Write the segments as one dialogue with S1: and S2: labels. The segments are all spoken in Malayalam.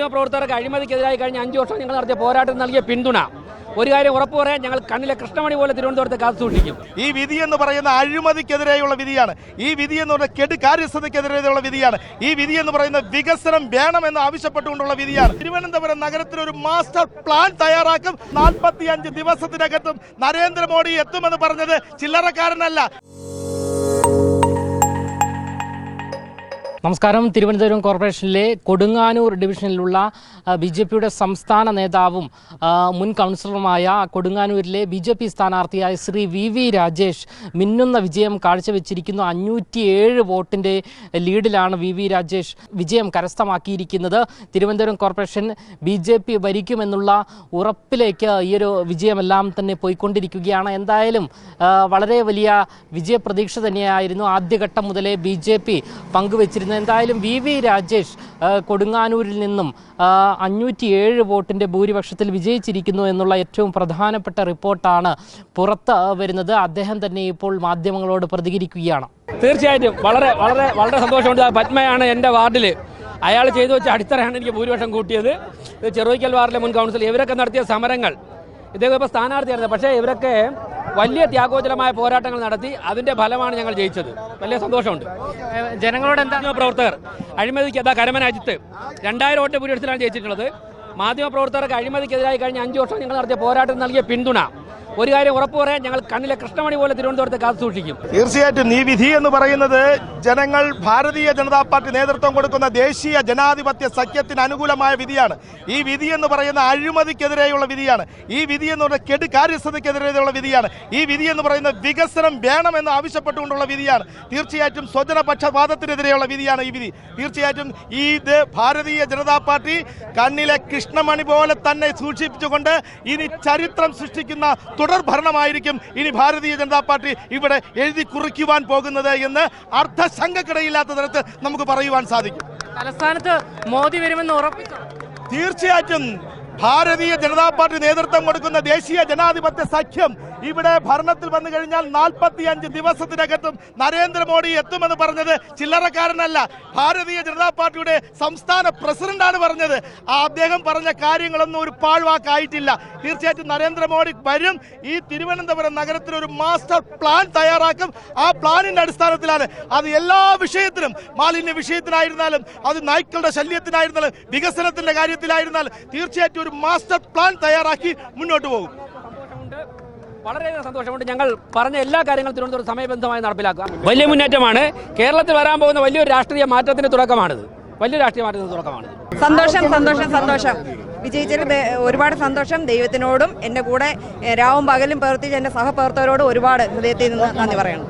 S1: മാധ്യമപ്രവർത്തകർക്ക് അഴിമതിക്കെതിരായി കഴിഞ്ഞ 5 വർഷം ഞങ്ങൾ നടത്തിയ പോരാട്ടം നൽകിയ പിന്തുണ ഒരു കാര്യം ഉറപ്പു പറയാൻ ഞങ്ങൾ കണ്ണിലെ കൃഷ്ണമണി പോലെ തിരുവനന്തപുരത്ത് കാത്തുസൂക്ഷിക്കും.
S2: ഈ വിധി എന്ന് പറയുന്ന അഴിമതിക്കെതിരെയുള്ള വിധിയാണ്. ഈ വിധി എന്ന് പറയുന്ന കെടുകാര്യസ്ഥതയ്ക്കെതിരെയുള്ള വിധിയാണ്. ഈ വിധി എന്ന് പറയുന്ന വികസനം വേണമെന്ന് ആവശ്യപ്പെട്ടുകൊണ്ടുള്ള വിധിയാണ്. തിരുവനന്തപുരം നഗരത്തിൽ ഒരു മാസ്റ്റർ പ്ലാൻ തയ്യാറാക്കും. 45 ദിവസത്തിനകത്തും നരേന്ദ്രമോദി എത്തുമെന്ന് പറഞ്ഞത് ചില്ലറക്കാരനല്ല.
S3: നമസ്കാരം. തിരുവനന്തപുരം കോർപ്പറേഷനിലെ കൊടുങ്ങാനൂർ ഡിവിഷനിലുള്ള ബി.ജെ.പിയുടെ സംസ്ഥാന നേതാവും മുൻ കൗൺസിലറുമായ കൊടുങ്ങാനൂരിലെ ബി.ജെ.പി സ്ഥാനാർത്ഥിയായ ശ്രീ വി രാജേഷ് മിന്നുന്ന വിജയം കാഴ്ചവെച്ചിരിക്കുന്നു. 507 വോട്ടിൻ്റെ ലീഡിലാണ് വി രാജേഷ് വിജയം കരസ്ഥമാക്കിയിരിക്കുന്നത്. തിരുവനന്തപുരം കോർപ്പറേഷൻ ബി.ജെ.പി ഭരിക്കുമെന്നുള്ള ഉറപ്പിലേക്ക് ഈയൊരു വിജയമെല്ലാം തന്നെ പോയിക്കൊണ്ടിരിക്കുകയാണ്. എന്തായാലും വളരെ വലിയ വിജയപ്രതീക്ഷ തന്നെയായിരുന്നു ആദ്യഘട്ടം മുതലേ ബി.ജെ.പി പങ്കുവച്ചിരുന്നത്. എന്തായാലും വി രാജേഷ് കൊടുങ്ങാനൂരിൽ നിന്നും 507 വോട്ടിൻ്റെ ഭൂരിപക്ഷത്തിൽ വിജയിച്ചിരിക്കുന്നു എന്നുള്ള ഏറ്റവും പ്രധാനപ്പെട്ട റിപ്പോർട്ടാണ് പുറത്ത് വരുന്നത്. അദ്ദേഹം തന്നെ ഇപ്പോൾ മാധ്യമങ്ങളോട് പ്രതികരിക്കുകയാണ്.
S1: തീർച്ചയായിട്ടും വളരെ വളരെ വളരെ സന്തോഷമുണ്ട്. പത്മയാണ് എൻ്റെ വാർഡിൽ. അയാൾ ചെയ്തു വെച്ച അടിത്തറയാണ് എനിക്ക് ഭൂരിപക്ഷം കൂട്ടിയത്. ചെറുവയ്ക്കൽ വാർഡിലെ മുൻ കൗൺസിലർ ഇവരൊക്കെ നടത്തിയ സമരങ്ങൾ, ഇദ്ദേഹം ഇപ്പോൾ സ്ഥാനാർത്ഥിയായിരുന്നു, പക്ഷേ ഇവരൊക്കെ വലിയ ത്യാഗോജ്വലമായ പോരാട്ടങ്ങൾ നടത്തി. അതിന്റെ ഫലമാണ് ഞങ്ങൾ ജയിച്ചത്. വലിയ സന്തോഷമുണ്ട്.
S3: ജനങ്ങളോട് എന്താ
S1: പ്രവർത്തകർ അഴിമതിക്ക് കരമന അജിത്ത് 2000 വോട്ട് ഭൂരിപക്ഷത്തിലാണ് ജയിച്ചിട്ടുള്ളത്. മാധ്യമപ്രവർത്തകർക്ക് അഴിമതിക്കെതിരായി കഴിഞ്ഞ 5 വർഷം ഞങ്ങൾ നടത്തിയ പോരാട്ടം നൽകിയ പിന്തുണ ഒരു കാര്യം ഉറപ്പു പറയാൻ ഞങ്ങൾ കണ്ണിലെ കൃഷ്ണമണി പോലെ തിരുവനന്തപുരത്ത് കാത്തുസൂക്ഷിക്കും.
S2: തീർച്ചയായിട്ടും ഈ വിധി എന്ന് പറയുന്നത് ജനങ്ങൾ ഭാരതീയ ജനതാ പാർട്ടി നേതൃത്വം കൊടുക്കുന്ന ദേശീയ ജനാധിപത്യ സഖ്യത്തിന് അനുകൂലമായ വിധിയാണ്. ഈ വിധി എന്ന് പറയുന്ന അഴിമതിക്കെതിരെയുള്ള വിധിയാണ്. ഈ വിധി എന്ന് പറയുന്ന കെടുകാര്യസ്ഥതയ്ക്കെതിരെയുള്ള വിധിയാണ്. ഈ വിധി എന്ന് പറയുന്ന വികസനം വേണമെന്ന് ആവശ്യപ്പെട്ടുകൊണ്ടുള്ള വിധിയാണ്. തീർച്ചയായിട്ടും സ്വജനപക്ഷപാതത്തിനെതിരെയുള്ള വിധിയാണ് ഈ വിധി. തീർച്ചയായിട്ടും ഇത് ഭാരതീയ ജനതാ പാർട്ടി കണ്ണിലെ കൃഷ്ണമണി പോലെ തന്നെ സൂക്ഷിപ്പിച്ചുകൊണ്ട് ഇനി ചരിത്രം സൃഷ്ടിക്കുന്ന തുടർ ഭരണമായിരിക്കും ഇനി ഭാരതീയ ജനതാ പാർട്ടി ഇവിടെ എഴുതി കുറിക്കുവാൻ പോകുന്നത് എന്ന് അർത്ഥശങ്കക്കിടയില്ലാത്ത തരത്തിൽ നമുക്ക് പറയുവാൻ സാധിക്കും.
S3: തലസ്ഥാനത്ത് മോദി വരുമെന്ന് ഉറപ്പിച്ചു.
S2: തീർച്ചയായിട്ടും ഭാരതീയ ജനതാ പാർട്ടി നേതൃത്വം കൊടുക്കുന്ന ദേശീയ ജനാധിപത്യ സഖ്യം ഇവിടെ ഭരണത്തിൽ വന്നു കഴിഞ്ഞാൽ 45 ദിവസത്തിനകത്തും നരേന്ദ്രമോദി എത്തുമെന്ന് പറഞ്ഞത് ചില്ലറക്കാരനല്ല. ഭാരതീയ ജനതാ പാർട്ടിയുടെ സംസ്ഥാന പ്രസിഡന്റാണ് പറഞ്ഞത്. അദ്ദേഹം പറഞ്ഞ കാര്യങ്ങളൊന്നും ഒരു പാഴ്വാക്കായിട്ടില്ല. തീർച്ചയായിട്ടും നരേന്ദ്രമോദി വരും. ഈ തിരുവനന്തപുരം നഗരത്തിൽ ഒരു മാസ്റ്റർ പ്ലാൻ തയ്യാറാക്കും. ആ പ്ലാനിന്റെ അടിസ്ഥാനത്തിലാണ് അത് എല്ലാ വിഷയത്തിലും, മാലിന്യ വിഷയത്തിനായിരുന്നാലും, അത് നായ്ക്കളുടെ ശല്യത്തിനായിരുന്നാലും, വികസനത്തിന്റെ കാര്യത്തിലായിരുന്നാലും തീർച്ചയായിട്ടും ഒരു മാസ്റ്റർ പ്ലാൻ തയ്യാറാക്കി മുന്നോട്ട് പോകും.
S1: വളരെയധികം സന്തോഷമുണ്ട്. ഞങ്ങൾ പറഞ്ഞ എല്ലാ കാര്യങ്ങളും തിരുവനന്തപുരം സമയബന്ധമായി നടപ്പിലാക്കുക. വലിയ മുന്നേറ്റമാണ്. കേരളത്തിൽ വരാൻ പോകുന്ന വലിയൊരു രാഷ്ട്രീയ മാറ്റത്തിന്റെ തുടക്കമാണിത്. വലിയ രാഷ്ട്രീയ മാറ്റത്തിന്റെ തുടക്കമാണ്.
S4: സന്തോഷം സന്തോഷം സന്തോഷം. വിജയിച്ചതിൽ ഒരുപാട് സന്തോഷം. ദൈവത്തിനോടും എൻ്റെ കൂടെ രാവും പകലും പ്രവർത്തിച്ച എൻ്റെ സഹപ്രവർത്തകരോടും ഒരുപാട് ഹൃദയത്തിൽ നിന്ന് നന്ദി പറയണം.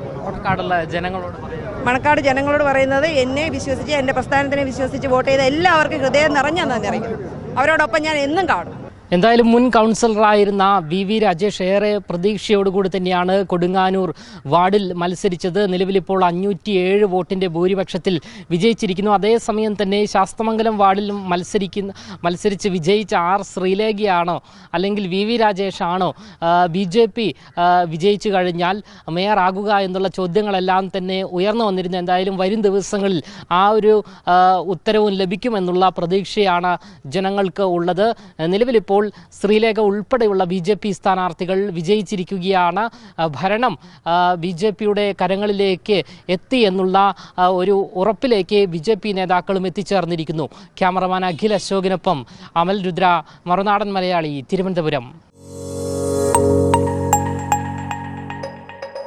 S4: മണക്കാട് ജനങ്ങളോട് പറയുന്നത്, എന്നെ വിശ്വസിച്ച്, എൻ്റെ പ്രസ്ഥാനത്തിനെ വിശ്വസിച്ച് വോട്ട് ചെയ്ത എല്ലാവർക്കും ഹൃദയം നിറഞ്ഞ നന്ദി അറിയിക്കുന്നു. അവരോടൊപ്പം ഞാൻ എന്നും കാണും.
S3: എന്തായാലും മുൻ കൗൺസിലറായിരുന്ന വി രാജേഷ് ഏറെ പ്രതീക്ഷയോടുകൂടി തന്നെയാണ് കൊടുങ്ങാനൂർ വാർഡിൽ മത്സരിച്ചത്. നിലവിലിപ്പോൾ 507 വോട്ടിൻ്റെ ഭൂരിപക്ഷത്തിൽ വിജയിച്ചിരിക്കുന്നു. അതേസമയം തന്നെ ശാസ്തമംഗലം വാർഡിൽ മത്സരിച്ച് വിജയിച്ച ശ്രീലേഖയാണോ അല്ലെങ്കിൽ വി രാജേഷ് ആണോ ബി.ജെ.പി വിജയിച്ചു കഴിഞ്ഞാൽ മേയറാകുക എന്നുള്ള ചോദ്യങ്ങളെല്ലാം തന്നെ ഉയർന്നു വന്നിരുന്നു. എന്തായാലും വരും ദിവസങ്ങളിൽ ആ ഒരു ഉത്തരവും ലഭിക്കുമെന്നുള്ള പ്രതീക്ഷയാണ് ജനങ്ങൾക്ക് ഉള്ളത്. നിലവിലിപ്പോൾ ശ്രീലേഖ ഉൾപ്പെടെയുള്ള ബി.ജെ.പി സ്ഥാനാർത്ഥികൾ വിജയിച്ചിരിക്കുകയാണ്. ഭരണം ബി.ജെ.പിയുടെ കരങ്ങളിലേക്ക് എത്തി എന്നുള്ള ഒരു ഉറപ്പിലേക്ക് ബി.ജെ.പി നേതാക്കളും എത്തിച്ചേർന്നിരിക്കുന്നു. ക്യാമറമാൻ അഖിൽ അശോകിനൊപ്പം അമൽ രുദ്ര, മറുനാടൻ മലയാളി, തിരുവനന്തപുരം.